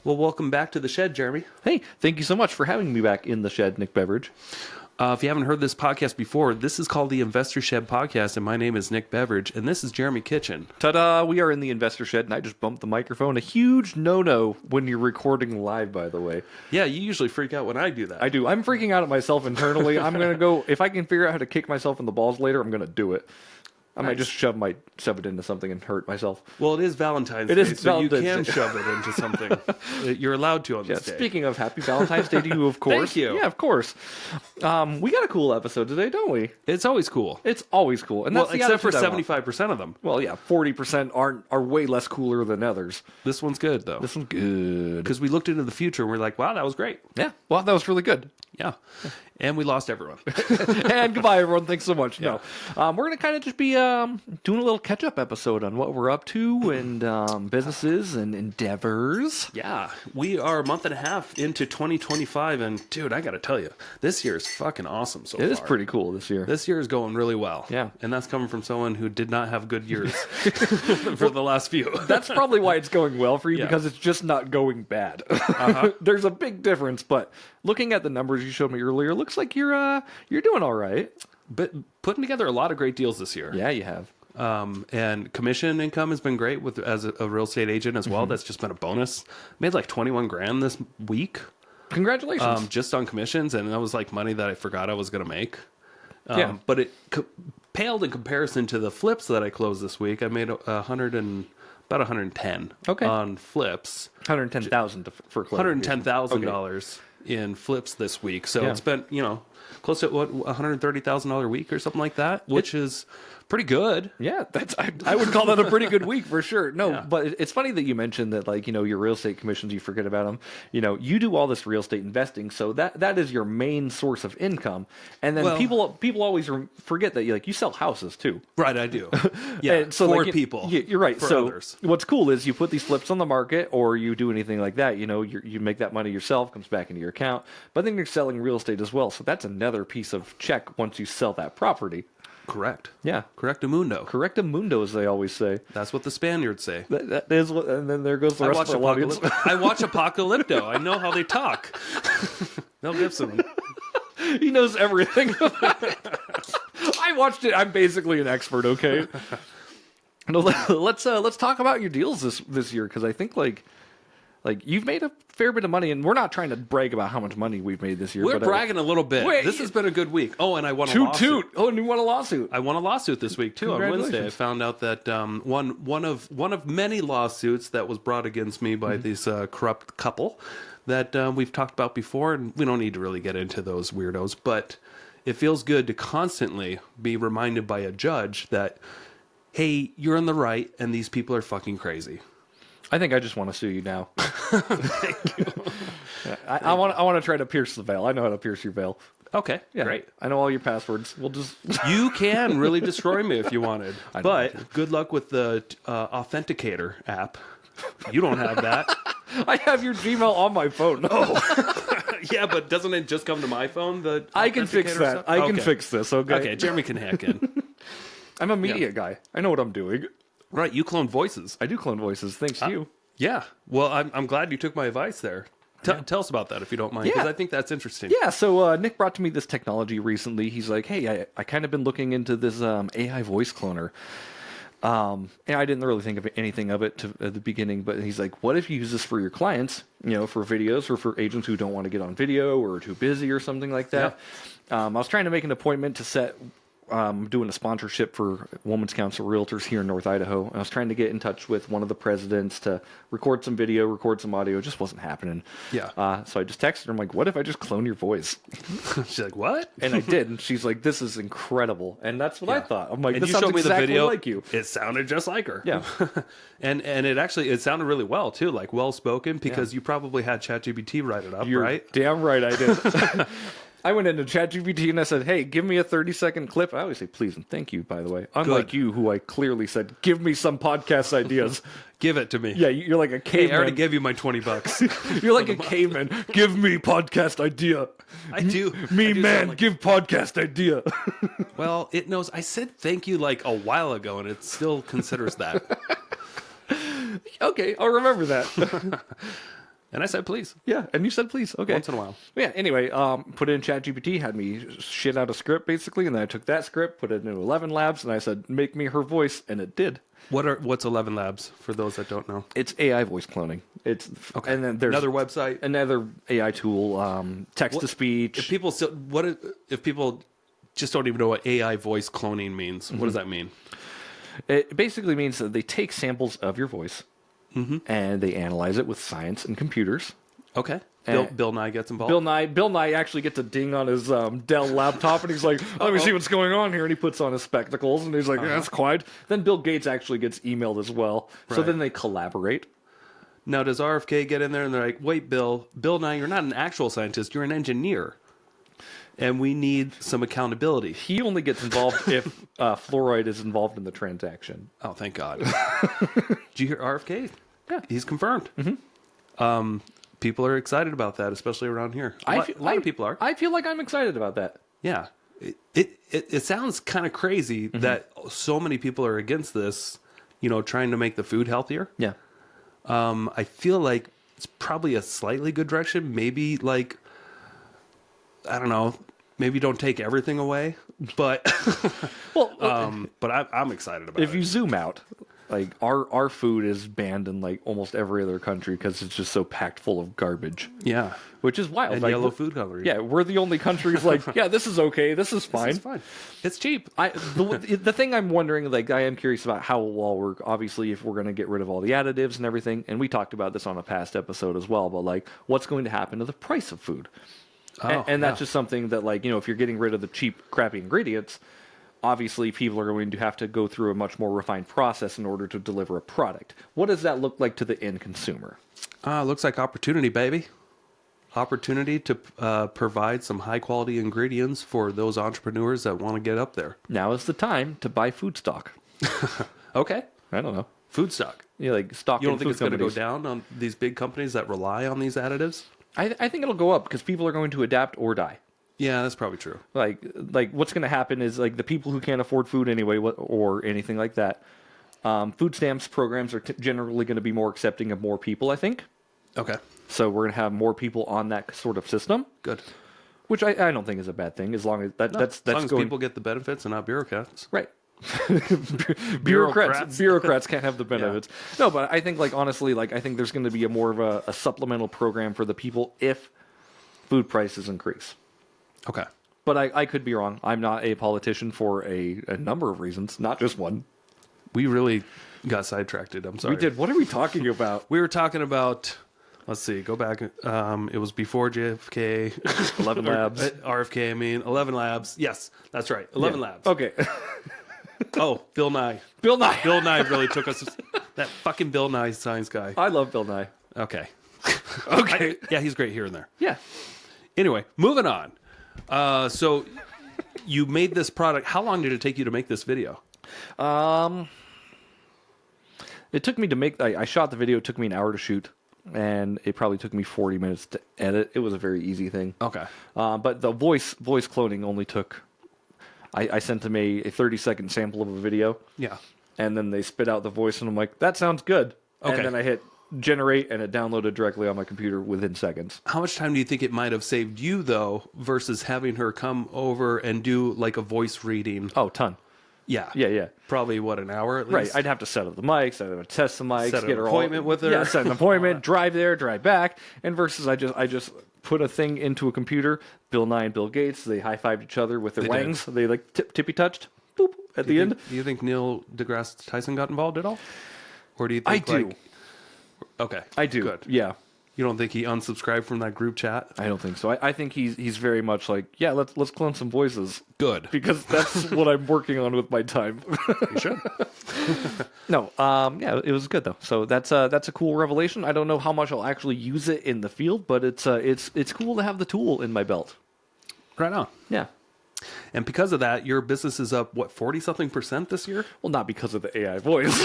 Well, welcome back to the shed, Jeremy. Hey, thank you so much for having me back in the shed, Nick Beveridge. If you haven't heard this podcast before, this is called the Investor Shed Podcast, and my name is Nick Beveridge, and this is Jeremy Kitchen. Ta-da! We are in the Investor Shed, and I just bumped the microphone. A huge no-no when you're recording live, by the way. Yeah, you usually freak out when I do that. I do. I'm freaking out at myself internally. I'm going to go, if I can figure out how to kick myself in the balls later, I'm going to do it. I might just shove it into something and hurt myself. Well, it is Valentine's Day, so you can shove it into something. You're allowed to on this day. Speaking of happy Valentine's Day to you, of course. Thank you. Yeah, of course. We got a cool episode today, don't we? It's always cool. It's always cool. And that's except for 75% of them. Well, yeah, 40% are way less cooler than others. This one's good, though. This one's good. Because we looked into the future and we're like, wow, that was great. Yeah, well, that was really good. Yeah. And we lost everyone. And goodbye, everyone. Thanks so much. Yeah. No, we're going to kind of just be doing a little catch-up episode on what we're up to and businesses and endeavors. Yeah. We are a month and a half into 2025, and dude, I got to tell you, this year is fucking awesome so far. It is pretty cool this year. This year is going really well. Yeah. And that's coming from someone who did not have good years for the last few. That's probably why it's going well for you, because it's just not going bad. There's a big difference, but looking at the numbers you showed me earlier, looks like you're doing all right. But putting together a lot of great deals this year. Yeah, you have. And commission income has been great as a real estate agent as well. That's just been a bonus. Made like 21 grand this week. Congratulations. Just on commissions, and that was like money that I forgot I was going to make. Yeah. But it paled in comparison to the flips that I closed this week. I made about 110 on flips. $110,000 for $110,000 in flips this week. So it's been, close to $130,000 a week or something like that, which is pretty good. Yeah, I would call that a pretty good week for sure. No, but it's funny that you mentioned that, like, your real estate commissions, you forget about them. You do all this real estate investing, so that is your main source of income. And then people always forget that you sell houses too. Right, I do. Yeah, and so for people. You're right. For so others. What's cool is you put these flips on the market, or you do anything like that. You make that money yourself, comes back into your account, but then you're selling real estate as well. So that's another piece of check once you sell that property. Correct. Yeah. Correctamundo. Correctamundo, as they always say. That's what the Spaniards say. That is what, and then there goes the rest of the audience. I watch Apocalypto. I know how they talk. Mel Gibson. He knows everything. I watched it. I'm basically an expert, okay? No, let's talk about your deals this year, because I think like you've made a fair bit of money, and we're not trying to brag about how much money we've made this year. We're bragging a little bit. This has been a good week. Oh, and I won a lawsuit. Oh, and you won a lawsuit. I won a lawsuit this week too. On Wednesday, I found out that one of many lawsuits that was brought against me by this corrupt couple that we've talked about before, and we don't need to really get into those weirdos, but it feels good to constantly be reminded by a judge that, hey, you're in the right, and these people are fucking crazy. I think I just want to sue you now. Thank you. I want to try to pierce the veil. I know how to pierce your veil. Okay, yeah, great. I know all your passwords. We'll just You can really destroy me if you wanted, but good luck with the Authenticator app. You don't have that. I have your Gmail on my phone. Oh, yeah, but doesn't it just come to my phone? I can fix that. I can fix this. Okay, Jeremy can hack in. I'm a media guy. I know what I'm doing. Right, you clone voices. I do clone voices, thanks to you. Yeah, well, I'm glad you took my advice there. Tell us about that if you don't mind, because I think that's interesting. Yeah, so Nick brought to me this technology recently. He's like, hey, I kind of been looking into this AI voice cloner. And I didn't really think of anything of it at the beginning, but he's like, what if you use this for your clients, for videos or for agents who don't want to get on video or are too busy or something like that. Yeah. I was trying to make an appointment to set doing a sponsorship for Women's Council Realtors here in North Idaho. I was trying to get in touch with one of the presidents to record some video, record some audio. It just wasn't happening. Yeah. So I just texted her. I'm like, what if I just clone your voice? She's like, what? And I did. And she's like, this is incredible. And that's what I thought. I'm like, and this you sounds showed me exactly the video. like you. It sounded just like her. Yeah. and it sounded really well too, like well spoken, because you probably had ChatGPT write it up, You're right? Damn right I did. I went into ChatGPT and I said, hey, give me a 30-second clip. I always say please and thank you, by the way. Unlike you, who I clearly said, give me some podcast ideas. Give it to me. Yeah, you're like a caveman. Hey, I already gave you my $20. You're like a caveman. Give me podcast idea. I do. Give podcast idea. Well, it knows. I said thank you like a while ago, and it still considers that. Okay, I'll remember that. And I said, please. Yeah, and you said please. Okay. Once in a while. Yeah, anyway, put it in ChatGPT, had me shit out a script, basically, and then I took that script, put it into 11 Labs, and I said, make me her voice, and it did. What's 11 Labs, for those that don't know? It's AI voice cloning. It's okay. And then there's another website, another AI tool, text-to-speech. If people just don't even know what AI voice cloning means, what does that mean? It basically means that they take samples of your voice, and they analyze it with science and computers. Okay. Bill Nye gets involved. Bill Nye actually gets a ding on his Dell laptop, and he's like, "Let me see what's going on here." And he puts on his spectacles, and he's like, "That's quiet." Then Bill Gates actually gets emailed as well. So Right. then they collaborate. Now, does RFK get in there and they're like, "Wait, Bill Nye, you're not an actual scientist. You're an engineer, and we need some accountability." He only gets involved if fluoride is involved in the transaction. Oh, thank God. Did you hear RFK? Yeah. He's confirmed. People are excited about that, especially around here. A lot of people are. I feel like I'm excited about that. Yeah. It sounds kind of crazy that so many people are against this, trying to make the food healthier. Yeah. I feel like it's probably a slightly good direction. Maybe I don't know, maybe don't take everything away, but Well, but I'm excited about it. if you zoom out, like our food is banned in like almost every other country because it's just so packed full of garbage. Yeah. Which is wild. And like, yellow food coloring. Yeah, we're the only countries like, yeah, this is okay, this is fine. It's fine. It's cheap. The thing I'm wondering, like, I am curious about how it will all work. Obviously, if we're going to get rid of all the additives and everything, and we talked about this on a past episode as well, but like, what's going to happen to the price of food? And that's just something that, like, if you're getting rid of the cheap, crappy ingredients, obviously people are going to have to go through a much more refined process in order to deliver a product. What does that look like to the end consumer? Looks like opportunity, baby. Opportunity to provide some high quality ingredients for those entrepreneurs that want to get up there. Now is the time to buy food stock. Okay. I don't know. Food stock. Yeah, like stock. You don't in think food it's going to go companies. down on these big companies that rely on these additives? I think it'll go up because people are going to adapt or die. Yeah, that's probably true. Like what's going to happen is like the people who can't afford food anyway, or anything like that. Food stamps programs are generally going to be more accepting of more people, I think. Okay. So we're going to have more people on that sort of system. Good. Which I don't think is a bad thing, as long as that's as long as going people get the benefits and not bureaucrats. right. Bureaucrats can't have the benefits. Yeah. No, but I think, like, honestly, like, I think there's going to be more of a supplemental program for the people if food prices increase. Okay. But I could be wrong. I'm not a politician for a number of reasons, not just one. We really got sidetracked. I'm sorry. We did. What are we talking about? We were talking about, let's see, go back. It was before JFK. 11 Labs. RFK, 11 Labs. Yes, that's right. 11 Labs. Okay. Oh, Bill Nye. Bill Nye. Bill Nye really took us. That fucking Bill Nye science guy. I love Bill Nye. Okay. Okay. Yeah, he's great here and there. Yeah. Anyway, moving on. So you made this product. How long did it take you to make this video? It took me to make. I shot the video. It took me an hour to shoot, and it probably took me 40 minutes to edit. It was a very easy thing. Okay. But the voice cloning only took. I sent them a 30-second sample of a video. Yeah. And then they spit out the voice, and I'm like, that sounds good. Okay. And then I hit generate, and it downloaded directly on my computer within seconds. How much time do you think it might have saved you, though, versus having her come over and do like a voice reading? Oh, ton. Yeah. Yeah. Probably, an hour at least? Right. I'd have to set up the mics. I'd have to test the mics. Set get an her appointment with her. Yeah, set an appointment. Drive there, drive back. And versus I just put a thing into a computer. Bill Nye and Bill Gates, they high-fived each other with their wangs. They like tippy-touched. Boop. At the end. Do you think Neil deGrasse Tyson got involved at all? Or do you think I do. Okay. I do. Good. Yeah. You don't think he unsubscribed from that group chat? I don't think so. I think he's very much like, yeah, let's clone some voices. Good. Because that's what I'm working on with my time. You should. No, yeah, it was good though. So that's a cool revelation. I don't know how much I'll actually use it in the field, but it's cool to have the tool in my belt. Right on. Yeah. And because of that, your business is up, 40-something% this year? Well, not because of the AI voice.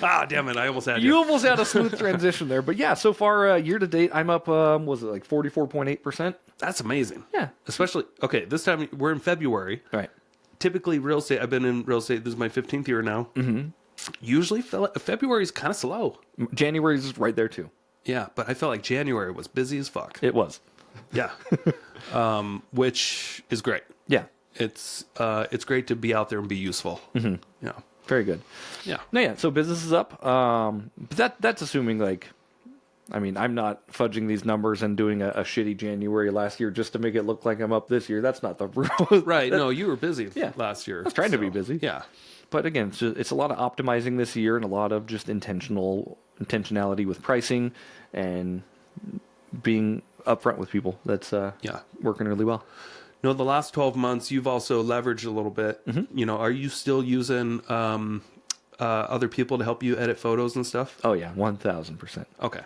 Ah, damn it. I almost had You almost had a smooth transition there. But yeah, so far, year to date, I'm up, was it like 44.8%? That's amazing. Yeah. Especially, okay, this time we're in February. Right. Typically, real estate, I've been in real estate, this is my 15th year now. Mm-hmm. Usually, February is kind of slow. January's right there too. Yeah, but I felt like January was busy as fuck. It was. Yeah. Which is great. Yeah. It's great to be out there and be useful. Mm-hmm. Yeah. Very good. Yeah. No, yeah. So business is up. But that's assuming like, I mean, I'm not fudging these numbers and doing a shitty January last year just to make it look like I'm up this year. That's not the real. Right. No, you were busy Yeah. last year. I was trying to be busy. Yeah. But again, it's a lot of optimizing this year and a lot of just intentionality with pricing and being upfront with people. That's working really well. No, the last 12 months, you've also leveraged a little bit. Mm-hmm. You know, are you still using other people to help you edit photos and stuff? Oh, yeah, 1,000%. Okay.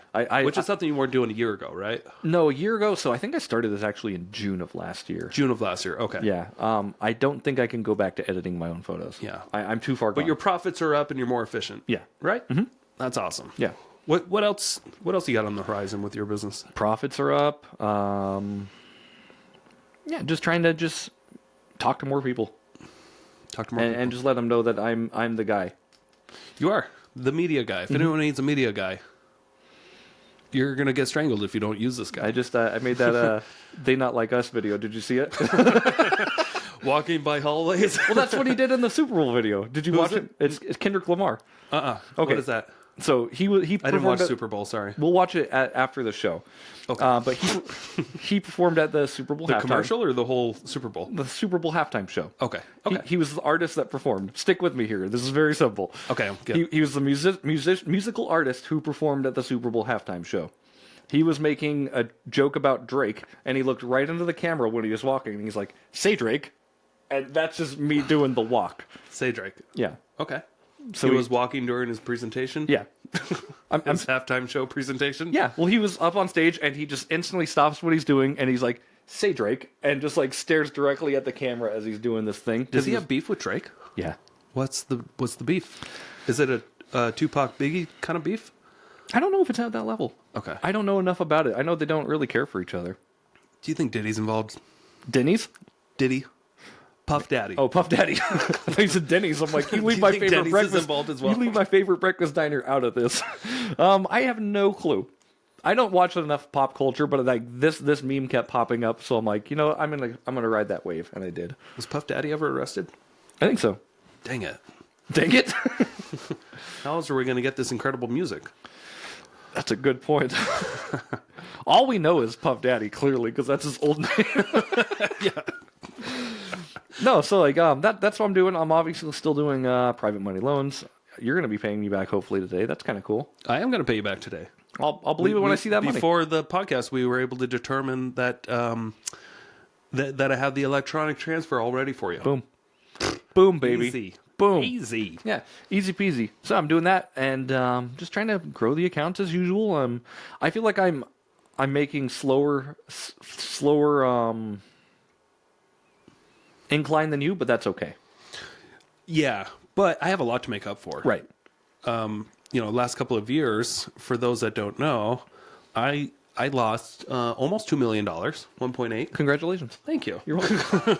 Which is something you weren't doing a year ago, right? No, a year ago. So I think I started this actually in June of last year. June of last year. Okay. Yeah. I don't think I can go back to editing my own photos. Yeah. I'm too far gone. But your profits are up and you're more efficient. Yeah. Right? Mm-hmm. That's awesome. Yeah. What else you got on the horizon with your business? Profits are up. Yeah, just trying to talk to more people. Talk to more people. And just let them know that I'm the guy. You are the media guy. If anyone needs a media guy, you're gonna get strangled if you don't use this guy. I made that They Not Like Us video. Did you see it? Walking by hallways. Well, that's what he did in the Super Bowl video. Did you watch it? It's Kendrick Lamar. Okay. Okay. What is that? So he I didn't watch Super Bowl. Sorry. We'll watch it after the show. Okay. But he performed at the Super Bowl. The halftime. commercial or the whole Super Bowl? The Super Bowl halftime show. Okay. Okay. He was the artist that performed. Stick with me here. This is very simple. Okay. Good. He was the musical artist who performed at the Super Bowl halftime show. He was making a joke about Drake, and he looked right into the camera when he was walking, and he's like, "Say Drake," and that's just me doing the walk. Say Drake. Yeah. Okay. So he was walking during his presentation? Yeah. His halftime show presentation? Yeah. Well, he was up on stage, and he just instantly stops what he's doing, and he's like, "Say Drake," and just like stares directly at the camera as he's doing this thing. Does he have beef with Drake? Yeah. What's the beef? Is it a Tupac Biggie kind of beef? I don't know if it's at that level. Okay. I don't know enough about it. I know they don't really care for each other. Do you think Diddy's involved? Denny's? Diddy? Puff Daddy. Oh, Puff Daddy. I thought you said Denny's. I'm like, you leave my favorite Denny's breakfast. is involved as well? You leave my favorite breakfast diner out of this. I have no clue. I don't watch enough pop culture, but like this meme kept popping up, so I'm like, you know, I'm gonna ride that wave, and I did. Was Puff Daddy ever arrested? I think so. Dang it. Dang it. How else are we gonna get this incredible music? That's a good point. All we know is Puff Daddy, clearly, because that's his old name. Yeah. No, so like that's what I'm doing. I'm obviously still doing private money loans. You're going to be paying me back hopefully today. That's kind of cool. I am going to pay you back today. I'll believe it when I see that money. Before the podcast, we were able to determine that that I have the electronic transfer all ready for you. Boom. Boom, baby. Easy. Boom. Easy. Yeah, easy peasy. So I'm doing that and just trying to grow the accounts as usual. I feel like I'm making slower incline than you, but that's okay. Yeah, but I have a lot to make up for. Right. Last couple of years, for those that don't know, I lost almost $2 million, 1.8. Congratulations. Thank you. You're welcome.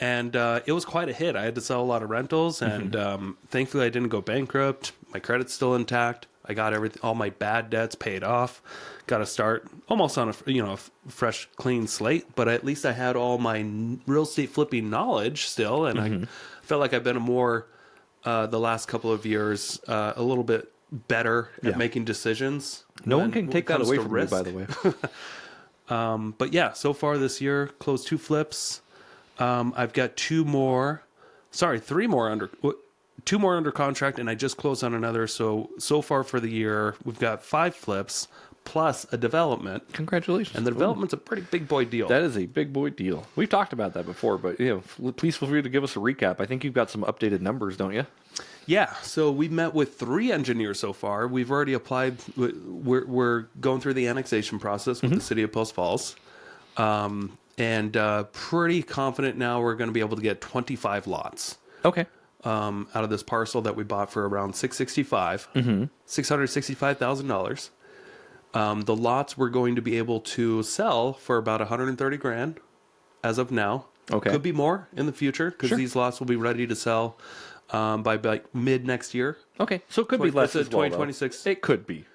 And it was quite a hit. I had to sell a lot of rentals, and thankfully I didn't go bankrupt. My credit's still intact. I got all my bad debts paid off. Got to start almost on a fresh, clean slate. But at least I had all my real estate flipping knowledge still, and I felt like I've been the last couple of years a little bit better at making decisions. No one can take that away from me, by the way. But yeah, so far this year, closed 2 flips. I've got 3 more under 2 more under contract, and I just closed on another. So far for the year, we've got 5 flips plus a development. Congratulations. And the development's a pretty big boy deal. That is a big boy deal. We've talked about that before, but please feel free to give us a recap. I think you've got some updated numbers, don't you? Yeah. So we met with 3 engineers so far. We've already applied. We're going through the annexation process with the city of Post Falls. And pretty confident now we're going to be able to get 25 lots. Okay. Out of this parcel that we bought for around $665,000. The lots we're going to be able to sell for about $130,000 as of now. Okay. Could be more in the future because these lots will be ready to sell by mid next year. Okay. So it could be less as well, 2026. It could be.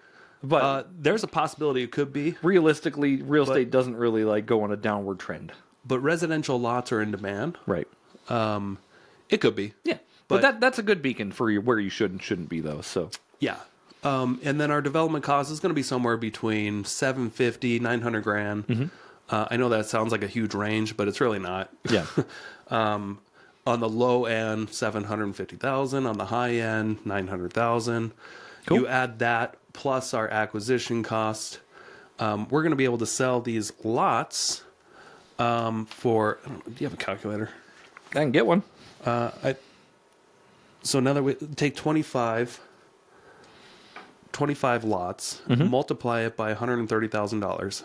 But there's a possibility it could be. realistically, real estate doesn't really like go on a downward trend. But residential lots are in demand. Right. It could be. Yeah. But that's a good beacon for you where you should and shouldn't be, though. So Yeah. And then our development cost is going to be somewhere between $750,000, $900,000. I know that sounds like a huge range, but it's really not. yeah. On the low end, $750,000. On the high end, $900,000. Cool. You add that plus our acquisition cost. We're going to be able to sell these lots for. Do you have a calculator? I can get one. So now that we take 25 lots, multiply it by $130,000.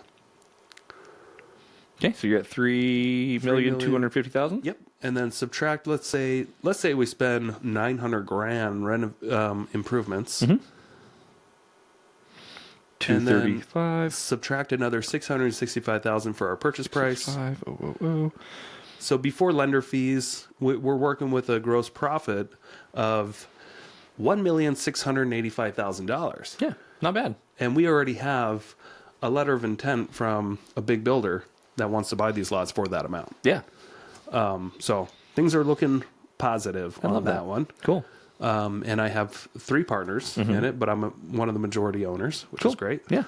Okay, so you're at $3,250,000. Yep. And then subtract. Let's say we spend $900,000 improvements. And then $235. subtract another $665,000 for our purchase price. 5,000. So before lender fees, we're working with a gross profit of $1,685,000. Yeah, not bad. And we already have a letter of intent from a big builder that wants to buy these lots for that amount. Yeah. So things are looking positive on that one. Cool. And I have 3 partners in it, but I'm one of the majority owners, which is great. Yeah.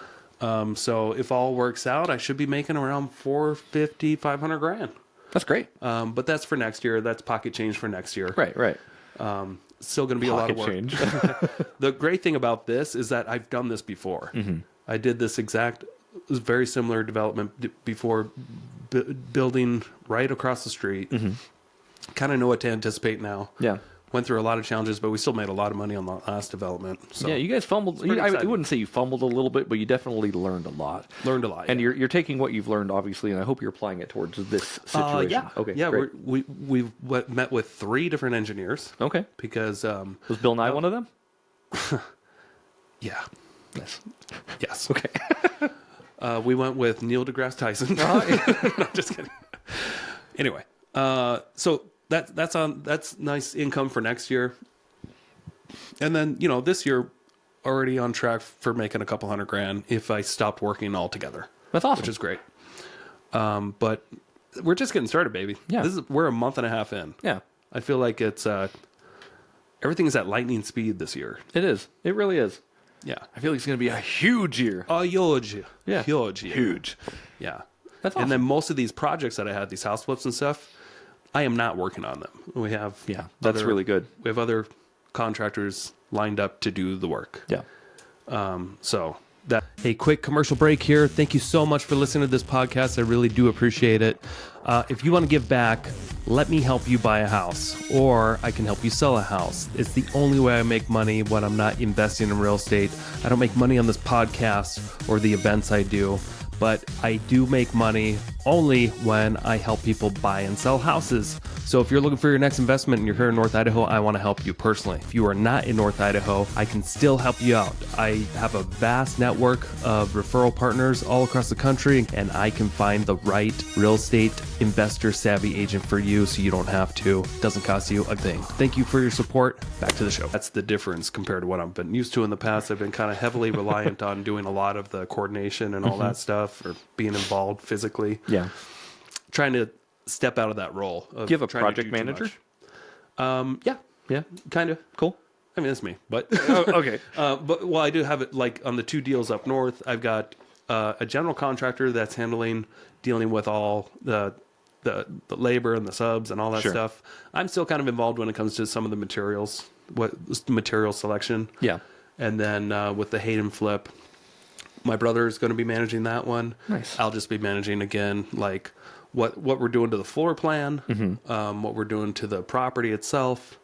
So if all works out, I should be making around $450,000, $500,000. That's great. But that's for next year. That's pocket change for next year. Right. Still going to be a lot of work. Change. The great thing about this is that I've done this before. I did this very similar development before, building right across the street. Kind of know what to anticipate now. Yeah. Went through a lot of challenges, but we still made a lot of money on the last development. So Yeah, you guys fumbled. I wouldn't say you fumbled a little bit, but you definitely learned a lot. Learned a lot. And you're taking what you've learned, obviously, and I hope you're applying it towards this situation. Yeah. Okay. Yeah. Great. We've met with 3 different engineers. Okay. Because Was Bill Nye one of them? yeah. Yes. Yes. Okay. We went with Neil deGrasse Tyson. No, just kidding. Anyway, so that's nice income for next year. And then, this year already on track for making a couple $100,000 if I stopped working altogether. That's awesome. Which is great. But we're just getting started, baby. Yeah. We're a month and a half in. Yeah. I feel like it's everything is at lightning speed this year. It is. It really is. Yeah. I feel like it's going to be a huge year. A huge. Yeah. Huge year. Huge. Yeah. That's awesome. And then most of these projects that I had, these house flips and stuff, I am not working on them. We have that's really good. We have other contractors lined up to do the work. Yeah. So that. Hey, quick commercial break here. Thank you so much for listening to this podcast. I really do appreciate it. If you want to give back, let me help you buy a house, or I can help you sell a house. It's the only way I make money when I'm not investing in real estate. I don't make money on this podcast or the events I do, but I do make money only when I help people buy and sell houses. So if you're looking for your next investment and you're here in North Idaho, I want to help you personally. If you are not in North Idaho, I can still help you out. I have a vast network of referral partners all across the country, and I can find the right real estate investor savvy agent for you so you don't have to. It doesn't cost you a thing. Thank you for your support. Back to the show. That's the difference compared to what I've been used to in the past. I've been kind of heavily reliant on doing a lot of the coordination and all that stuff, or being involved physically. Yeah. Trying to step out of that role. Of Do you have a trying to project do too manager? much. Yeah, kind of. Cool. I mean, that's me, but Okay. but I do have it like on the 2 deals up north. I've got a general contractor that's dealing with all the labor and the subs and all that stuff. I'm still kind of involved when it comes to some of the materials, material selection. Yeah. And then with the Hayden flip, my brother is going to be managing that one. Nice. I'll just be managing again, like what we're doing to the floor plan, what we're doing to the property itself,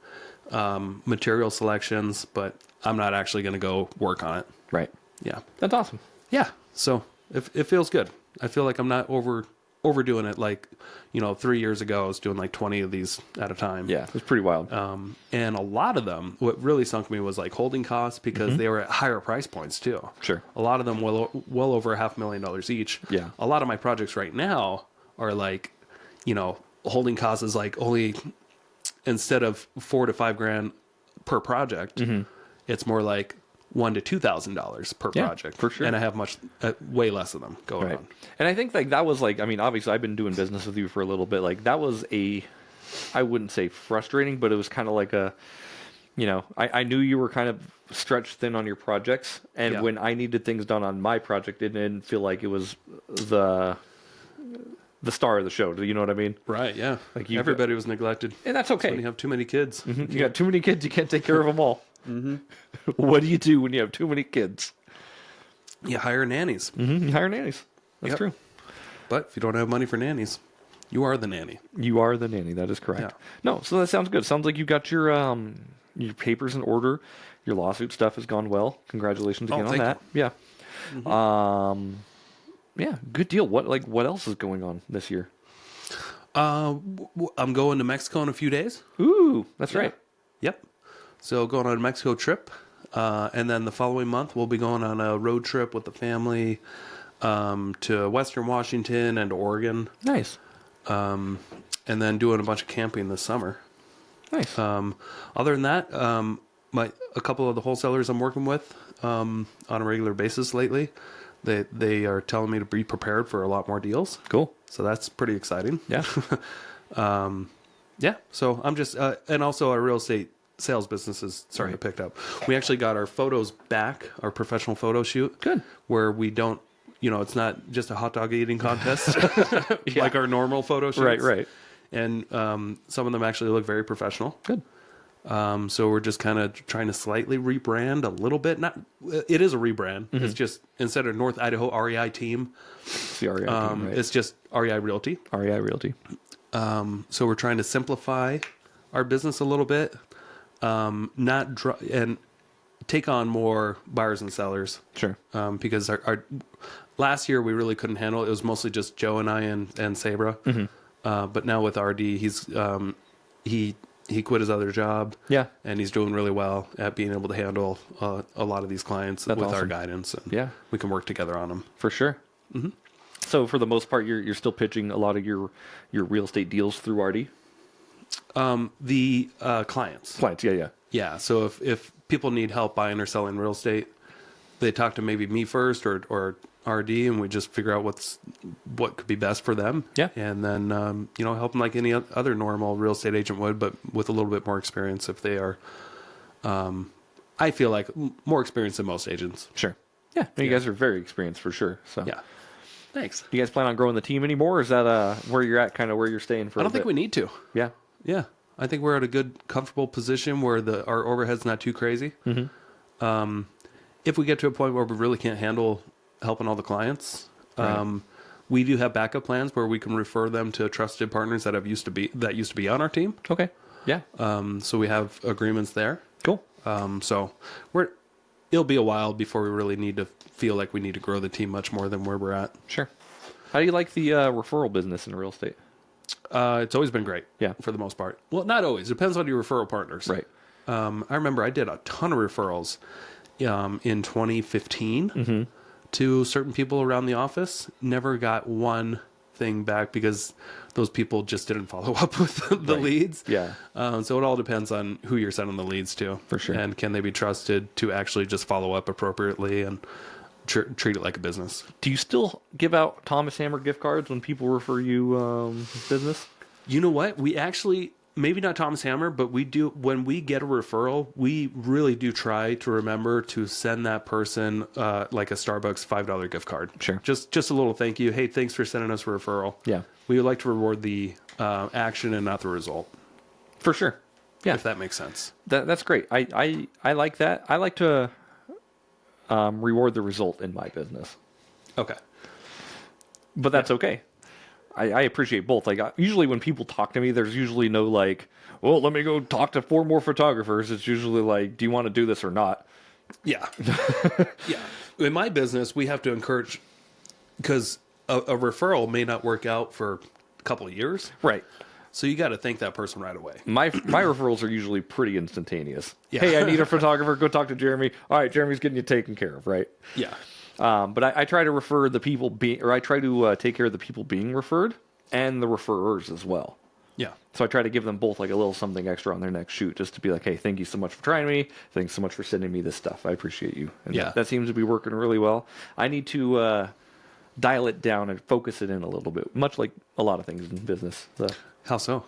material selections, but I'm not actually going to go work on it. Right. Yeah. That's awesome. Yeah. So it feels good. I feel like I'm not overdoing it. Like, 3 years ago, I was doing like 20 of these at a time. Yeah. It's pretty wild. And a lot of them, what really sunk me was like holding costs, because they were at higher price points too. Sure. A lot of them well over $500,000 each. Yeah. A lot of my projects right now are like, holding costs is like only, instead of $4,000 to $5,000 per project, it's more like $1,000 to $2,000 per project. For sure. And I have way less of them going on. And I think like that was like, I mean, obviously I've been doing business with you for a little bit. Like that was I wouldn't say frustrating, but it was kind of like I knew you were kind of stretched thin on your projects. And when I needed things done on my project, it didn't feel like it was the star of the show. Do you know what I mean? Right, yeah. Like everybody was neglected. And that's okay. When you have too many kids. Mm-hmm. You got too many kids, you can't take care of them all. Mm-hmm. What do you do when you have too many kids? You hire nannies. Mm-hmm. You hire nannies. That's true. But if you don't have money for nannies, you are the nanny. You are the nanny. That is correct. Yeah. No, so that sounds good. Sounds like you got your papers in order. Your lawsuit stuff has gone well. Congratulations again on that. You. Yeah. Mm-hmm. Yeah, good deal. What else is going on this year? I'm going to Mexico in a few days. Ooh, that's right. Yep. So going on a Mexico trip. And then the following month, we'll be going on a road trip with the family to Western Washington and Oregon. Nice. And then doing a bunch of camping this summer. Nice. Other than that, a couple of the wholesalers I'm working with on a regular basis lately, they are telling me to be prepared for a lot more deals. Cool. So that's pretty exciting. Yeah. Yeah. So I'm just, and also our real estate sales business is starting to pick up. We actually got our photos back, our professional photo shoot. Good. Where we don't, it's not just a hot dog eating contest like our normal photo shoots. Right. And some of them actually look very professional. Good. So we're just kind of trying to slightly rebrand a little bit. It is a rebrand. Mm-hmm. It's just instead of North Idaho REI team, it's the REI team, right? It's just REI Realty. REI Realty. So we're trying to simplify our business a little bit, and take on more buyers and sellers. Sure. Because our last year we really couldn't handle it. It was mostly just Joe and I and Sabra. Mm-hmm. But now with RD, he quit his other job. Yeah. And he's doing really well at being able to handle a lot of these clients with our guidance. And we can work together on them. For sure. Mm-hmm. So for the most part, you're still pitching a lot of your real estate deals through RD? The clients. Clients, yeah. Yeah. So if people need help buying or selling real estate, they talk to maybe me first or RD, and we just figure out what could be best for them. Yeah. And then, help them like any other normal real estate agent would, but with a little bit more experience if they are, I feel like more experienced than most agents. Sure. Yeah. You guys are very experienced for sure. So yeah. Thanks. Do you guys plan on growing the team anymore, or is that where you're at, kind of where you're staying for I don't think we need to. Yeah. Yeah. I think we're at a good, comfortable position where our overhead's not too crazy. Mm-hmm. If we get to a point where we really can't handle helping all the clients, we do have backup plans where we can refer them to trusted partners that used to be on our team. Okay. Yeah. So we have agreements there. Cool. So it'll be a while before we really need to feel like we need to grow the team much more than where we're at. Sure. How do you like the referral business in real estate? It's always been great. Yeah. For the most part. Well, not always. It depends on your referral partners. Right. I remember I did a ton of referrals in 2015 to certain people around the office. Never got one thing back because those people just didn't follow up with the leads. Yeah. So it all depends on who you're sending the leads to. For sure. And can they be trusted to actually just follow up appropriately and treat it like a business. Do you still give out Thomas Hammer gift cards when people refer you business? You know what? We actually, maybe not Thomas Hammer, but we do, when we get a referral, we really do try to remember to send that person like a Starbucks $5 gift card. Sure. Just a little thank you. Hey, thanks for sending us a referral. Yeah. We would like to reward the action and not the result. For sure. Yeah. If that makes sense. That's great. I like that. I like to reward the result in my business. Okay. But that's okay. I appreciate both. Like usually when people talk to me, there's usually no like, well, let me go talk to 4 more photographers. It's usually like, do you want to do this or not? Yeah. Yeah. In my business, we have to encourage, because a referral may not work out for a couple of years. Right. So you got to thank that person right away. My referrals are usually pretty instantaneous. Yeah. Hey, I need a photographer. Go talk to Jeremy. All right, Jeremy's getting you taken care of, right? Yeah. But I try to refer the people I try to take care of the people being referred and the referrers as well. Yeah. So I try to give them both like a little something extra on their next shoot, just to be like, hey, thank you so much for trying me. Thanks so much for sending me this stuff. I appreciate you. And Yeah. that seems to be working really well. I need to dial it down and focus it in a little bit, much like a lot of things in business. So How so?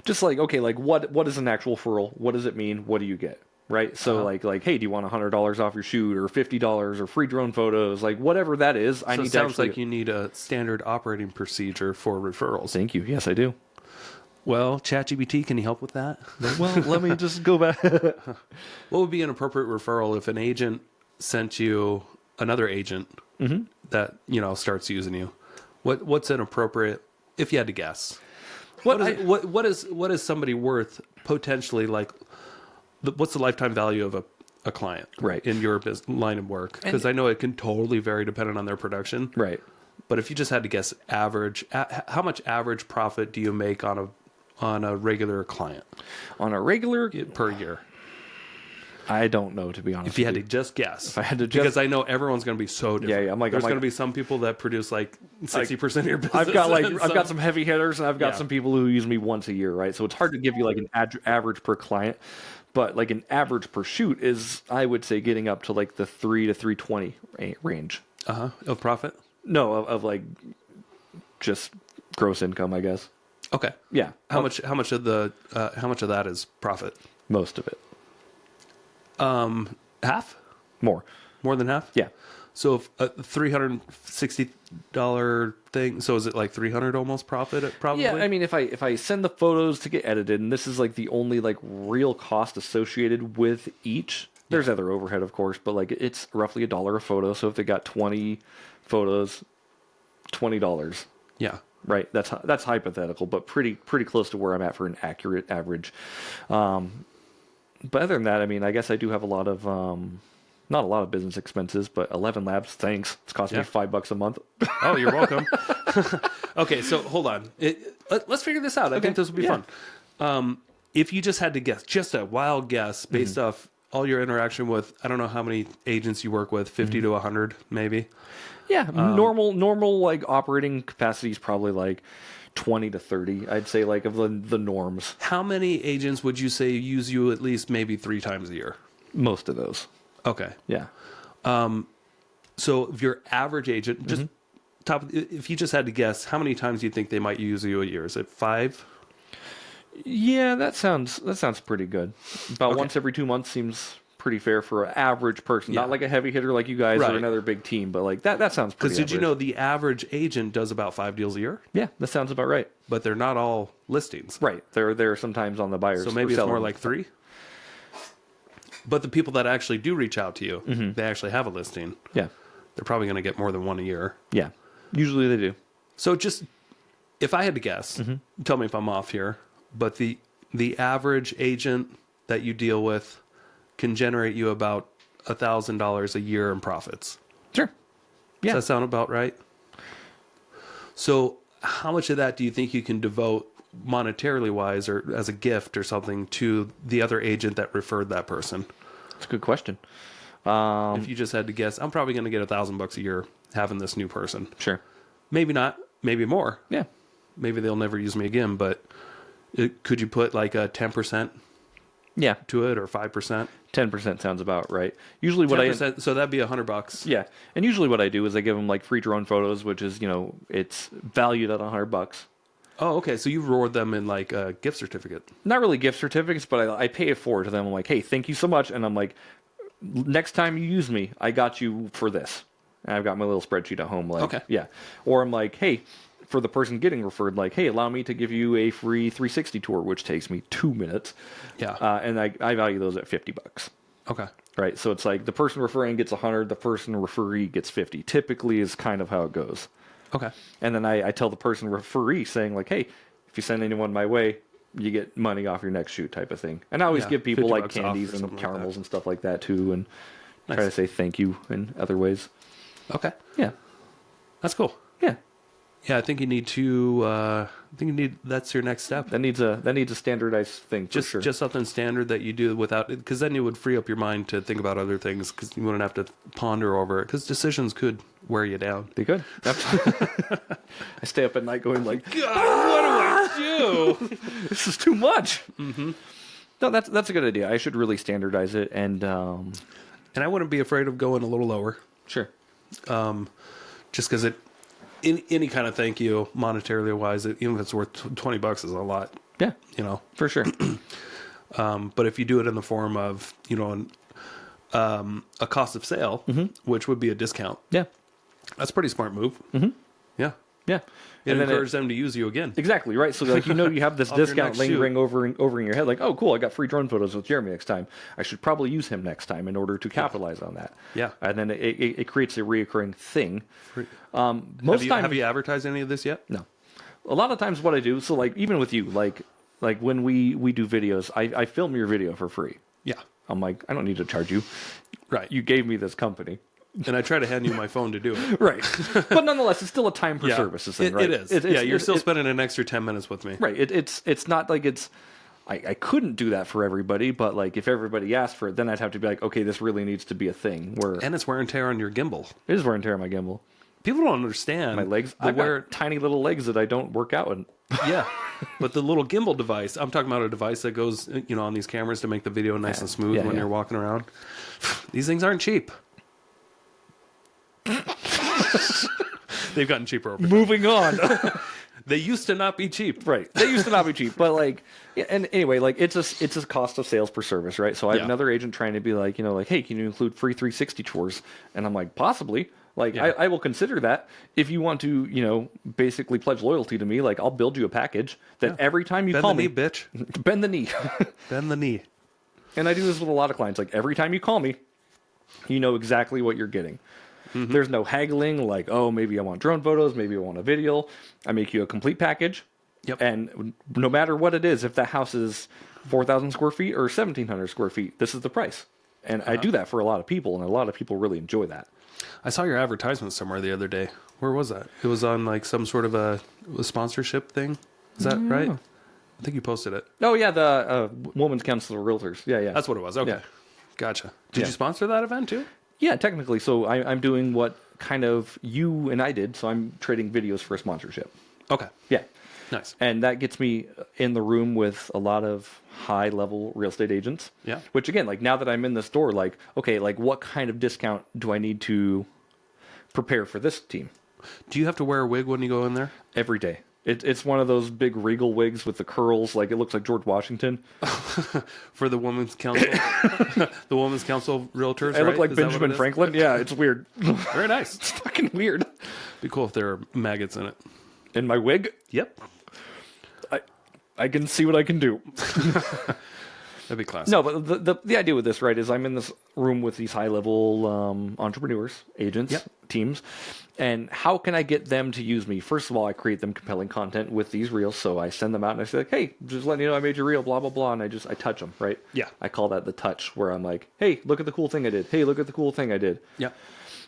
just like, okay, like what is an actual referral? What does it mean? What do you get? Right? So like, hey, do you want $100 off your shoot or $50 or free drone photos? Like whatever that is, I So need it to sounds actually... like you need a standard operating procedure for referrals. Thank you. Yes, I do. Well, ChatGPT, can you help with that? Well, let me just go back. What would be an appropriate referral if an agent sent you another agent that, starts using you? What's an appropriate, if you had to guess? What is somebody worth potentially, like, what's the lifetime value of a client Right. in your line of work? Because I know it can totally vary depending on their production. Right. But if you just had to guess average, how much average profit do you make on a regular client On a regular... per year? I don't know, to be honest. If you had to just guess. If I had to because I know everyone's going to be so different. Yeah. There's going to be some people that produce like 60% of your business. I've got some heavy hitters, and I've got Yeah. some people who use me once a year, right? So it's hard to give you like an average per client, but like an average per shoot is, I would say, getting up to like the 3 to 320 range. Of profit. No, of like just gross income, I guess. Okay. Yeah. How much of that is profit? Most of it. Half? More More than half? Yeah. So if a $360 thing, so is it like 300 almost profit probably? Yeah, I mean, if I send the photos to get edited, and this is like the only like real cost associated with each. There's other overhead, of course, but like it's roughly $1 a photo. So if they got 20 photos, $20. Yeah. Right. That's hypothetical, but pretty close to where I'm at for an accurate average. But other than that, I mean, I guess I do have a lot of not a lot of business expenses, but 11 labs. Thanks. It's costing me $5 a month. Oh, you're welcome. Okay, so hold on. Let's figure this out. I think this will be fun. If you just had to guess, just a wild guess based off all your interaction with, I don't know how many agents you work with, 50 to 100 maybe. Yeah, normal like operating capacity is probably like 20 to 30. I'd say like of the norms. How many agents would you say use you at least maybe 3 times a year? Most of those. Okay. Yeah. So if your average agent, just if you just had to guess, how many times do you think they might use you a year? Is it 5? Yeah, that sounds pretty good. About once every 2 months seems pretty fair for an average person. Not like a heavy hitter like you guys or another big team, but like that sounds pretty. Because did you know the average agent does about 5 deals a year? Yeah, that sounds about right. But they're not all listings. Right. They're sometimes on the buyers. So maybe it's more like 3? But the people that actually do reach out to you, they actually have a listing. Yeah. They're probably going to get more than one a year. Yeah. Usually they do. So just, if I had to guess, tell me if I'm off here, but the average agent that you deal with can generate you about $1,000 a year in profits. Sure. Yeah. Does that sound about right? So how much of that do you think you can devote monetarily wise or as a gift or something to the other agent that referred that person? That's a good question. If you just had to guess, I'm probably going to get $1,000 a year having this new person. Sure. Maybe not. Maybe more. Yeah. Maybe they'll never use me again, but could you put like a 10% Yeah. to it or 5%? 10% sounds about right. Usually what 10%, so that'd be $100. Yeah. And usually what I do is I give them like free drone photos, which is, it's valued at $100. Oh, okay. So you reward them in like a gift certificate. Not really gift certificates, but I pay it forward to them. I'm like, hey, thank you so much. And I'm like, next time you use me, I got you for this. And I've got my little spreadsheet at home. Like, okay. Yeah. Or I'm like, hey, for the person getting referred, like, hey, allow me to give you a free 360 tour, which takes me 2 minutes. Yeah. And I value those at $50. Okay. Right. So it's like the person referring gets 100, the person referee gets 50. Typically is kind of how it goes. Okay. And then I tell the person referee saying like, hey, if you send anyone my way, you get money off your next shoot type of thing. And I always give people like candies and caramels and stuff like that too, and try to say thank you in other ways. Okay. Yeah. That's cool. Yeah. Yeah, I think you need to. That's your next step. That needs a standardized thing. For sure. Just something standard that you do without, because then you would free up your mind to think about other things, because you wouldn't have to ponder over it. Because decisions could wear you down. They could. I stay up at night going like, God, just you. This is too much. Mm-hmm. No, that's a good idea. I should really standardize it, and I wouldn't be afraid of going a little lower. Sure. Just because any kind of thank you, monetarily wise, even if it's worth $20 is a lot. Yeah, for sure. But if you do it in the form of, a cost of sale, which would be a discount. Yeah. That's a pretty smart move. Mm-hmm. Yeah. Yeah. It encourages them to use you again. Exactly, right? So, like, you have this discount lingering over in your head. Like, oh, cool, I got free drone photos with Jeremy next time. I should probably use him next time in order to capitalize on that. Yeah. And then it creates a reoccurring thing. Have you advertised any of this yet? No. A lot of times what I do, so, like, even with you, like when we do videos, I film your video for free. Yeah. I'm like, I don't need to charge you. Right. You gave me this company. And I try to hand you my phone to do it. Right. But nonetheless, it's still a time per services thing, right? It is. You're still spending an extra 10 minutes with me. Right. It's not like I couldn't do that for everybody, but like if everybody asked for it, then I'd have to be like, okay, this really needs to be a thing. And it's wear and tear on your gimbal. It is wear and tear on my gimbal. People don't understand. My legs. I've got tiny little legs that I don't work out in. Yeah. But the little gimbal device, I'm talking about a device that goes, on these cameras to make the video nice and smooth when you're walking around. These things aren't cheap. They've gotten cheaper over time. Moving on. They used to not be cheap. Right. They used to not be cheap. But like, and anyway, like it's a cost of sales per service, right? So I have another agent trying to be like, hey, can you include free 360 tours? And I'm like, possibly. Like, I will consider that. If you want to, basically pledge loyalty to me, like, I'll build you a package that every time you call me... Bend the knee, bitch. Bend the knee. Bend the knee. And I do this with a lot of clients. Like, every time you call me, you know exactly what you're getting. Mm-hmm. There's no haggling, like, oh, maybe I want drone photos, maybe I want a video. I make you a complete package. Yep. And no matter what it is, if the house is 4,000 square feet or 1,700 square feet, this is the price. And I do that for a lot of people, and a lot of people really enjoy that. I saw your advertisement somewhere the other day. Where was that? It was on like some sort of a sponsorship thing. Is that right? I think you posted it. Oh yeah, the Women's Council of Realtors. Yeah. That's what it was. Okay, gotcha. Did you sponsor that event too? Yeah, technically. So I'm doing what kind of you and I did. So I'm trading videos for a sponsorship. Okay. Yeah. Nice. And that gets me in the room with a lot of high-level real estate agents. Yeah. Which, again, like, now that I'm in the store, like, okay, like, what kind of discount do I need to prepare for this team? Do you have to wear a wig when you go in there? Every day. It's one of those big regal wigs with the curls, like, it looks like George Washington. For the Women's Council? The Women's Council Realtors, I look like Benjamin Franklin. Yeah, it's weird. Very nice. It's fucking weird. Be cool if there are maggots in it. In my wig? Yep. I can see what I can do. That'd be classic. No, but the idea with this, right, is I'm in this room with these high-level entrepreneurs, agents, teams, and how can I get them to use me? First of all, I create them compelling content with these reels, so I send them out and I say, like, hey, just letting you know I made your reel, blah, blah, blah, and I touch them, right? Yeah. I call that the touch, where I'm like, hey, look at the cool thing I did. Hey, look at the cool thing I did. Yeah.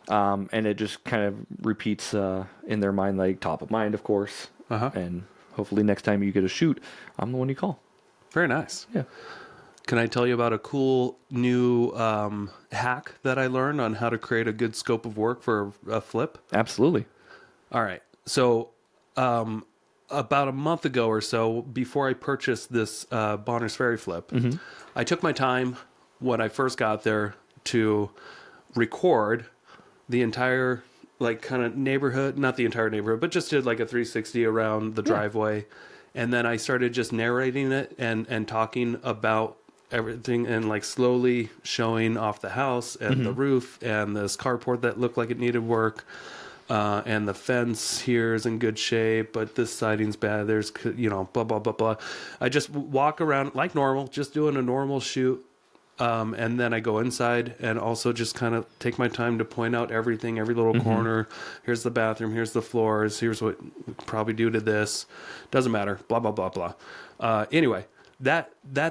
And it just kind of repeats in their mind, like, top of mind, of course, and hopefully next time you get a shoot, I'm the one you call. Very nice. Yeah. Can I tell you about a cool new hack that I learned on how to create a good scope of work for a flip? Absolutely. All right. So about a month ago or so, before I purchased this Bonner's Ferry flip, I took my time when I first got there to record the entire kind of neighborhood, not the entire neighborhood, but just did like a 360 around the driveway. And then I started just narrating it and talking about everything and like slowly showing off the house and the roof and this carport that looked like it needed work. And the fence here is in good shape, but this siding's bad. There's, blah, blah, blah, blah. I just walk around like normal, just doing a normal shoot. And then I go inside and also just kind of take my time to point out everything, every little corner. Here's the bathroom. Here's the floors. Here's what we could probably do to this. Doesn't matter. Blah, blah, blah, blah. Anyway, that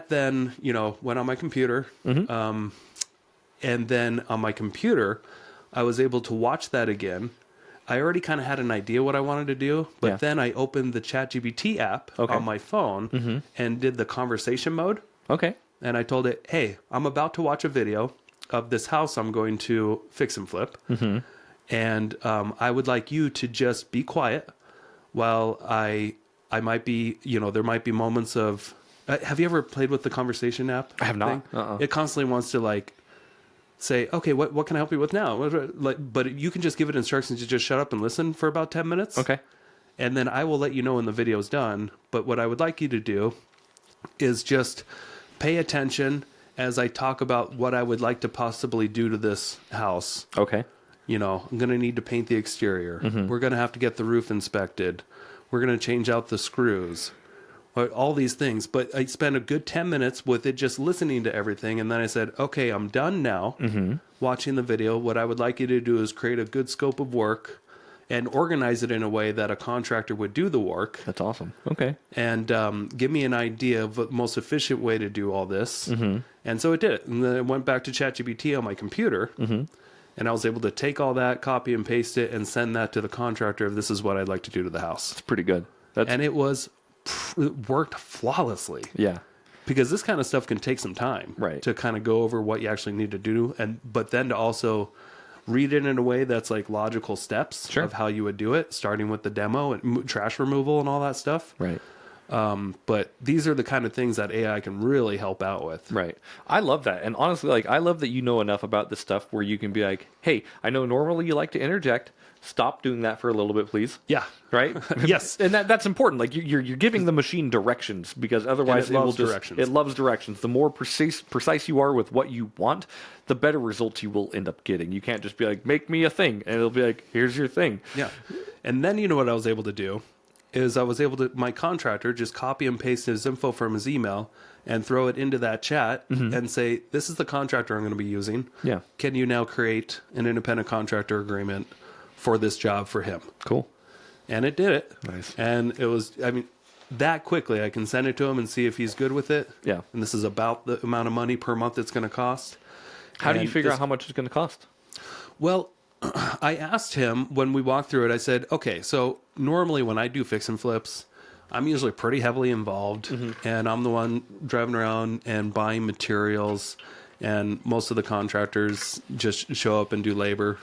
then, went on my computer. And then on my computer, I was able to watch that again. I already kind of had an idea what I wanted to do, but then I opened the ChatGPT app on my phone and did the conversation mode. Okay. And I told it, hey, I'm about to watch a video of this house I'm going to fix and flip. And I would like you to just be quiet while I I might be, there might be moments of. Have you ever played with the conversation app? I have not. It constantly wants to like say, okay, what can I help you with now? But you can just give it instructions to just shut up and listen for about 10 minutes. Okay. And then I will let you know when the video's done. But what I would like you to do is just pay attention as I talk about what I would like to possibly do to this house. Okay. I'm going to need to paint the exterior. We're going to have to get the roof inspected. We're going to change out the screws. All these things. But I spent a good 10 minutes with it just listening to everything. And then I said, okay, I'm done now watching the video. What I would like you to do is create a good scope of work and organize it in a way that a contractor would do the work. That's awesome. Okay. And give me an idea of the most efficient way to do all this. And so it did it. And then I went back to ChatGPT on my computer. And I was able to take all that, copy and paste it, and send that to the contractor if this is what I'd like to do to the house. That's pretty good. And it worked flawlessly. Yeah. Because this kind of stuff can take some time. Right. To kind of go over what you actually need to do. But then to also read it in a way that's like logical steps of how you would do it, starting with the demo and trash removal and all that stuff. Right. But these are the kind of things that AI can really help out with. Right. I love that. And honestly, like, I love that you know enough about this stuff where you can be like, hey, I know normally you like to interject. Stop doing that for a little bit, please. Yeah. Right? Yes. And that's important. Like, you're giving the machine directions, because otherwise it loves directions. It loves directions. The more precise you are with what you want, the better results you will end up getting. You can't just be like, make me a thing. And it'll be like, here's your thing. Yeah. And then what I was able to do is my contractor just copy and paste his info from his email and throw it into that chat and say, this is the contractor I'm going to be using. Yeah. Can you now create an independent contractor agreement for this job for him? Cool. And it did it. Nice. And it was, that quickly I can send it to him and see if he's good with it. Yeah. And this is about the amount of money per month it's going to cost. How do you figure out how much it's going to cost? Well, I asked him when we walked through it, I said, okay, so normally when I do fix and flips, I'm usually pretty heavily involved, and I'm the one driving around and buying materials, and most of the contractors just show up and do labor.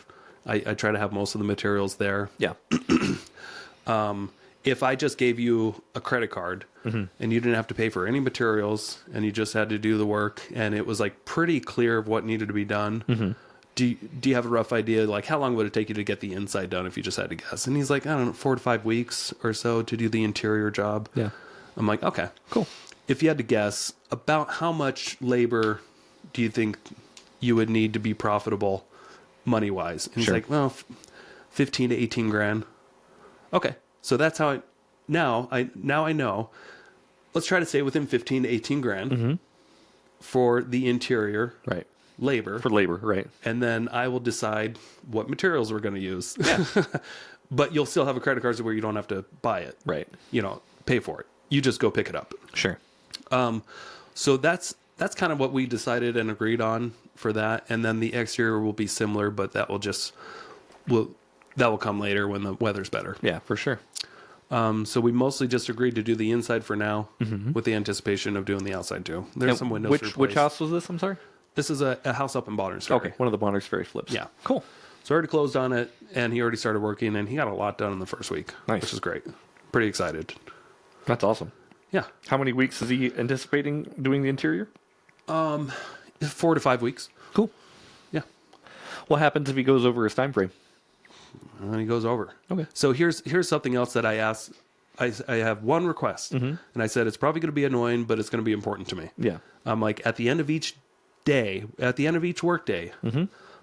I try to have most of the materials there. Yeah. If I just gave you a credit card and you didn't have to pay for any materials and you just had to do the work and it was like pretty clear of what needed to be done, do you have a rough idea, like how long would it take you to get the inside done if you just had to guess? And he's like, I don't know, 4 to 5 weeks or so to do the interior job. Yeah. I'm like, okay, Cool. If you had to guess, about how much labor do you think you would need to be profitable money-wise? And he's like, well, 15 to 18 grand. Okay. So that's how I know. Let's try to stay within 15 to 18 grand for the interior. Right. Labor. For labor, right. And then I will decide what materials we're going to use. Yeah. But you'll still have a credit card where you don't have to buy it. Right. Pay for it. You just go pick it up. Sure. So that's kind of what we decided and agreed on for that. And then the exterior will be similar, but that will come later when the weather's better. Yeah, for sure. So we mostly just agreed to do the inside for now with the anticipation of doing the outside too. There's some windows to replace. Which house was this? I'm sorry? This is a house up in Bonners Ferry. Okay, one of the Bonners Ferry flips. Yeah. Cool. So I already closed on it, and he already started working, and he got a lot done in the first week. Nice. Which is great. Pretty excited. That's awesome. Yeah. How many weeks is he anticipating doing the interior? 4 to 5 weeks. Cool. Yeah. What happens if he goes over his time frame? And he goes over. Okay. So here's something else that I asked. I have one request, and I said it's probably going to be annoying, but it's going to be important to me. Yeah. I'm like, at the end of each day, at the end of each work day,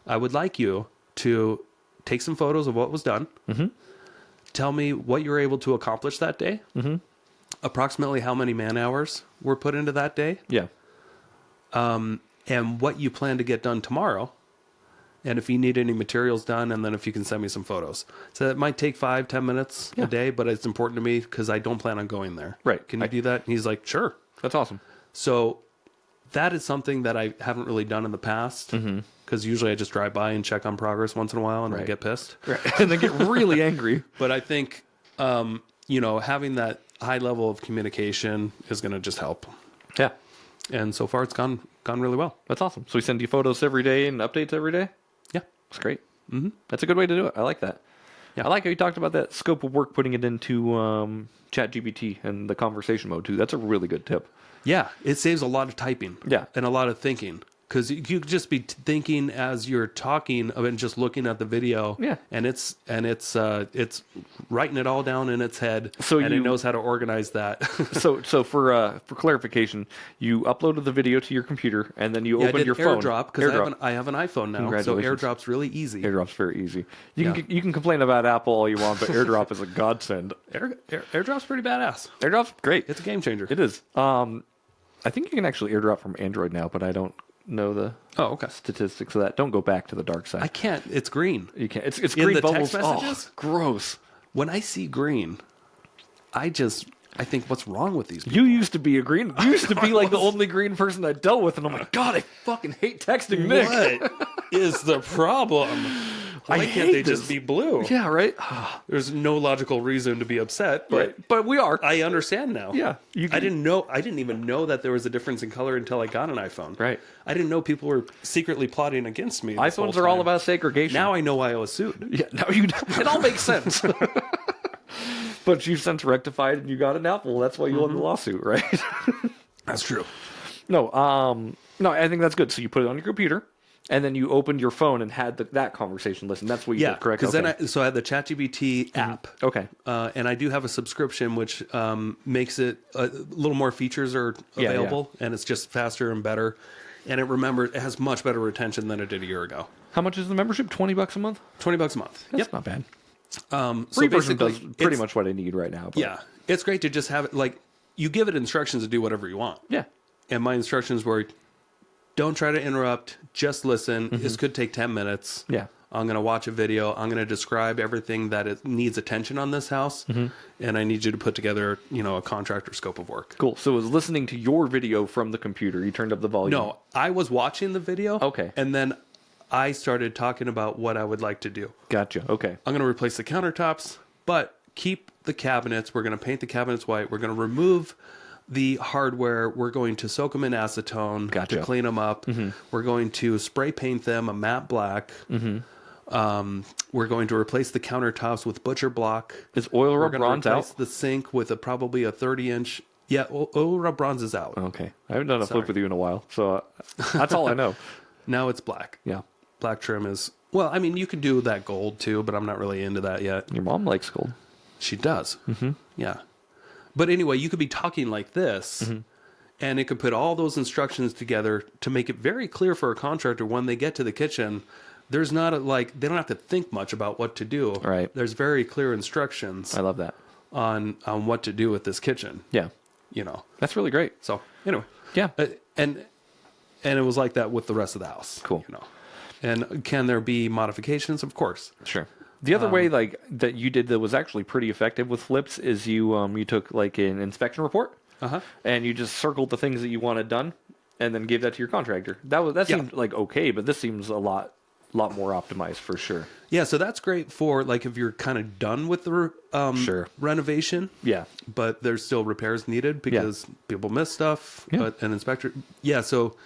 I would like you to take some photos of what was done. Tell me what you were able to accomplish that day. Approximately how many man hours were put into that day. Yeah. And what you plan to get done tomorrow. And if you need any materials done, and then if you can send me some photos. So it might take 5-10 minutes a day, but it's important to me because I don't plan on going there. Right. Can you do that? And he's like, sure. That's awesome. So that is something that I haven't really done in the past. Because usually I just drive by and check on progress once in a while and I get pissed. Right. And then get really angry. But I think, having that high level of communication is going to just help. Yeah. And so far it's gone really well. That's awesome. So we send you photos every day and updates every day? Yeah. That's great. That's a good way to do it. I like that. I like how you talked about that scope of work, putting it into ChatGPT and the conversation mode too. That's a really good tip. Yeah, it saves a lot of typing. Yeah. And a lot of thinking. Because you could just be thinking as you're talking and just looking at the video. Yeah. And it's writing it all down in its head. So and it knows how to organize that. so for clarification, you uploaded the video to your computer and then you opened your phone. AirDrop, because I have an iPhone now. So AirDrop's really easy. AirDrop's very easy. You can complain about Apple all you want, but AirDrop is a godsend. AirDrop's pretty badass. AirDrop's great. It's a game changer. It is. I think you can actually AirDrop from Android now, but I don't know the statistics of that. Don't go back to the dark side. I can't. It's green. You can't. It's in green the bubbles. text messages. Oh, gross. When I see green, I think, what's wrong with these people? You used to be a green. You used to be like the only green person I dealt with, and I'm like, God, I fucking hate texting Nick. What is the problem? Why can't they just be blue? Yeah, right. There's no logical reason to be upset, but we are. I understand now. Yeah, I didn't even know that there was a difference in color until I got an iPhone. Right. I didn't know people were secretly plotting against me. iPhones are all about segregation. Now I know why I was sued. Yeah, now it all makes sense. But you've since rectified and you got an Apple. That's why you won the lawsuit, right? That's true. No, I think that's good. So you put it on your computer, and then you opened your phone and had that conversation listen. That's what you did, correct? Because then I had the ChatGPT app. Okay. And I do have a subscription, which makes it a little more features are available, and it's just faster and better. And it has much better retention than it did a year ago. How much is the membership? $20 a month? $20 a month. That's not bad. Free version does pretty much what I need right now. But. Yeah. It's great to just have it, like, you give it instructions to do whatever you want. Yeah. And my instructions were, don't try to interrupt, just listen. This could take 10 minutes. Yeah. I'm going to watch a video. I'm going to describe everything that it needs attention on this house. And I need you to put together, a contractor scope of work. Cool. So it was listening to your video from the computer. You turned up the volume. No, I was watching the video. Okay. And then I started talking about what I would like to do. Gotcha. Okay. I'm going to replace the countertops, but keep the cabinets. We're going to paint the cabinets white. We're going to remove the hardware. We're going to soak them in acetone to clean them up. We're going to spray paint them a matte black. We're going to replace the countertops with butcher block. Is oil rub bronze out? We're going to replace the sink with probably a 30-inch. Yeah, oil rub bronze is out. Okay. I haven't done a flip with you in a while, so that's all I know. Now it's black. Yeah. Black trim is... Well, I mean, you could do that gold, too, but I'm not really into that yet. Your mom likes gold. She does. Yeah. But anyway, you could be talking like this, and it could put all those instructions together to make it very clear for a contractor when they get to the kitchen. There's not they don't have to think much about what to do. Right. There's very clear instructions. I love that. On what to do with this kitchen. Yeah. That's really great. So, anyway. Yeah. And it was like that with the rest of the house. Cool. And can there be modifications? Of course. Sure. The other way that you did that was actually pretty effective with flips is you took like an inspection report and you just circled the things that you wanted done and then gave that to your contractor. That seemed like okay, but this seems a lot more optimized for sure. Yeah, so that's great for like if you're kind of done with the renovation. Yeah. But there's still repairs needed because people miss stuff. Yeah. But an inspector, so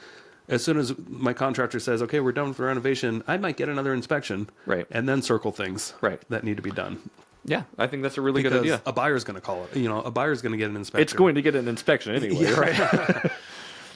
as soon as my contractor says, okay, we're done with the renovation, I might get another inspection. Right. And then circle things right. that need to be done. Yeah, I think that's a really good idea. A buyer's going to call it. A buyer's going to get an inspection. It's going to get an inspection anyway, right?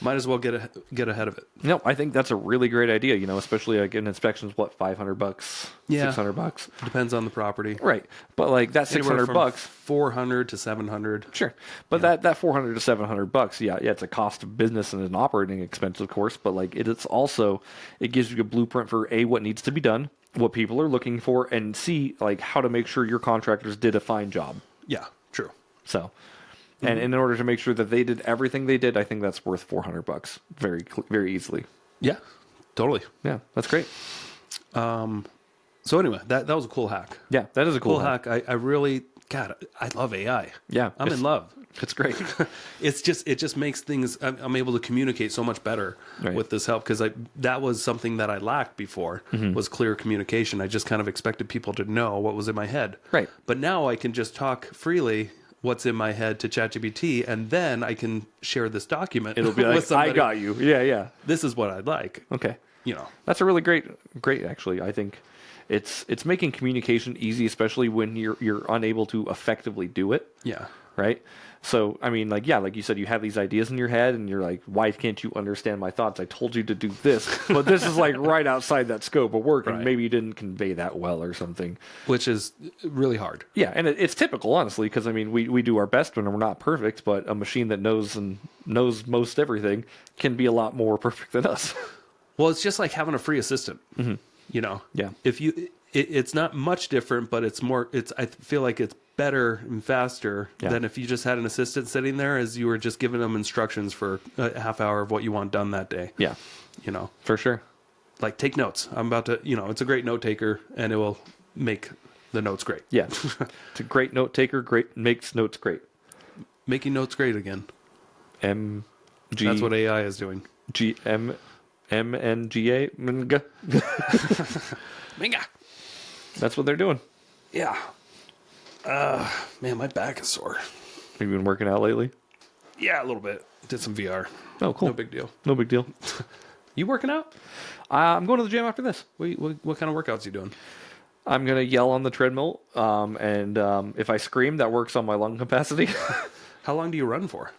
Might as well get ahead of it. No, I think that's a really great idea. Especially like an inspection's $500, $600. Depends on the property, right? But like that $600, $400 to $700. Sure, but that $400 to $700, yeah, it's a cost of business and an operating expense, of course. But like it's also it gives you a blueprint for what needs to be done, what people are looking for, and C, like how to make sure your contractors did a fine job. Yeah, true. So. And in order to make sure that they did everything they did, I think that's worth $400 very, very easily. Yeah, totally. Yeah, that's great. So anyway, that was a cool hack. Yeah, that is a cool hack. I really, God, I love AI. Yeah, I'm in love. It's great. It just makes things. I'm able to communicate so much better with this help because that was something that I lacked before was clear communication. I just kind of expected people to know what was in my head. Right. But now I can just talk freely. What's in my head to ChatGPT, and then I can share this document. It'll be like, I got you. Yeah. This is what I'd like. Okay. You know, that's a really great, actually, I think. it's making communication easy, especially when you're unable to effectively do it. Yeah. Right. So, I mean, like you said, you have these ideas in your head and you're like, why can't you understand my thoughts? I told you to do this, but this is like right outside that scope of work, and maybe you didn't convey that well or something. Which is really hard. Yeah, and it's typical, honestly, because, I mean, we do our best when we're not perfect, but a machine that knows most everything can be a lot more perfect than us. Well, it's just like having a free assistant, you know? Yeah. If it's not much different, but I feel like it's better and faster than if you just had an assistant sitting there as you were just giving them instructions for a half hour of what you want done that day. Yeah. You know? For sure. Like, take notes. I'm about to, it's a great note taker, and it will make the notes great. Yeah. It's a great note taker, makes notes great. Making notes great again. That's what AI is doing. MNGA. Minga. That's what they're doing. Yeah. Man, my back is sore. Have you been working out lately? Yeah, a little bit. Did some VR. Oh, cool. No big deal. No big deal. You working out? I'm going to the gym after this. What kind of workouts are you doing? I'm going to yell on the treadmill, and if I scream, that works on my lung capacity. How long do you run for?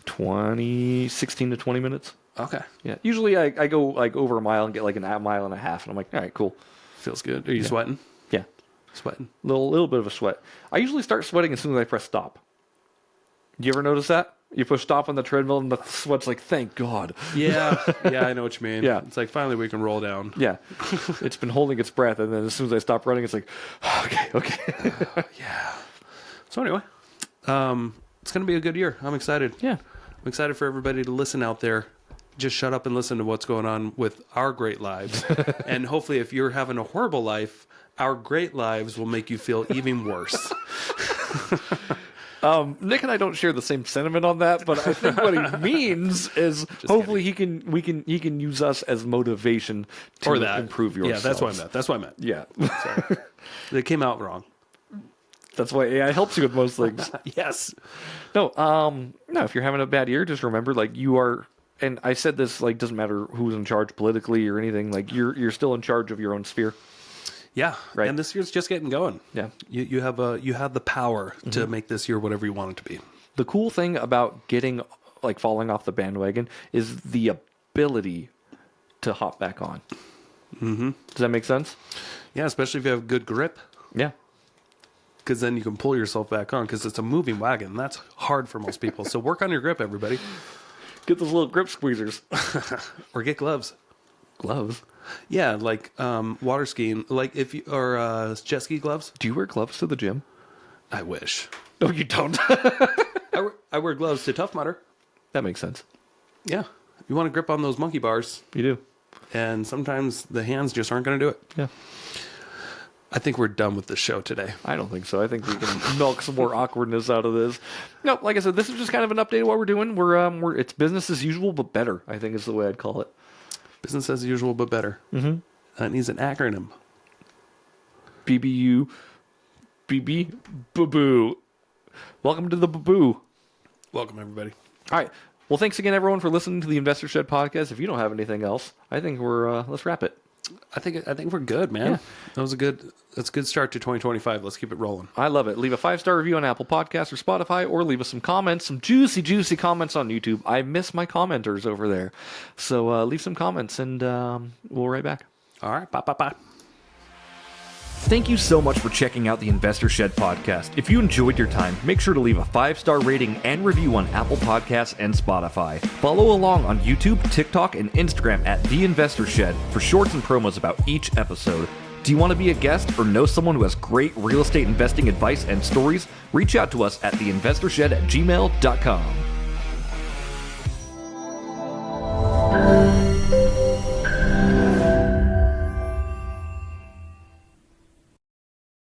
16 to 20 minutes. Okay. Yeah. Usually I go like over a mile and get like a mile and a half, and I'm like, all right, cool. Feels good. Are you sweating? Yeah. Sweating. Little bit of a sweat. I usually start sweating as soon as I press stop. Do you ever notice that? You push stop on the treadmill and the sweat's like, thank God. Yeah. Yeah, I know what you mean. Yeah. It's like, finally we can roll down. Yeah. It's been holding its breath, and then as soon as I stop running, it's like, okay. Yeah. So anyway, it's going to be a good year. I'm excited. Yeah. I'm excited for everybody to listen out there. Just shut up and listen to what's going on with our great lives. And hopefully if you're having a horrible life, our great lives will make you feel even worse. Nick and I don't share the same sentiment on that, but I think what he means is hopefully he can use us as motivation to improve yourself. Yeah, that's what I meant. Yeah. Sorry. It came out wrong. That's why AI helps you with most things. Yes. No, if you're having a bad year, just remember, like, you are, and I said this, like, doesn't matter who's in charge politically or anything, like, you're still in charge of your own sphere. Yeah, right. And this year's just getting going. Yeah, you have the power to make this year whatever you want it to be. The cool thing about falling off the bandwagon is the ability to hop back on. Mm-hmm. Does that make sense? Yeah, especially if you have good grip. Yeah. Because then you can pull yourself back on, because it's a moving wagon. That's hard for most people. So work on your grip, everybody. Get those little grip squeezers. Or get gloves. Gloves? Yeah, like water skiing, or jet ski gloves. Do you wear gloves to the gym? I wish. No, you don't. I wear gloves to Tough Mudder. That makes sense. Yeah. You want to grip on those monkey bars. You do. And sometimes the hands just aren't going to do it. Yeah. I think we're done with the show today. I don't think so. I think we can milk some more awkwardness out of this. No, like I said, this is just kind of an update of what we're doing. It's business as usual, but better, I think is the way I'd call it. Business as usual, but better. Mm-hmm. That needs an acronym. BBU. BB. Boo-boo. Welcome to the Boo-boo. Welcome, everybody. All right. Well, thanks again, everyone, for listening to the Investor Shed podcast. If you don't have anything else, I think let's wrap it. I think we're good, man. Yeah. That's a good start to 2025. Let's keep it rolling. I love it. Leave a 5-star review on Apple Podcasts or Spotify, or leave us some comments, some juicy comments on YouTube. I miss my commenters over there. So leave some comments, and we'll be right back. All right. Bye. Thank you so much for checking out the Investor Shed podcast. If you enjoyed your time, make sure to leave a 5-star rating and review on Apple Podcasts and Spotify. Follow along on YouTube, TikTok, and Instagram at The Investor Shed for shorts and promos about each episode. Do you want to be a guest or know someone who has great real estate investing advice and stories? Reach out to us at theinvestorshed@gmail.com.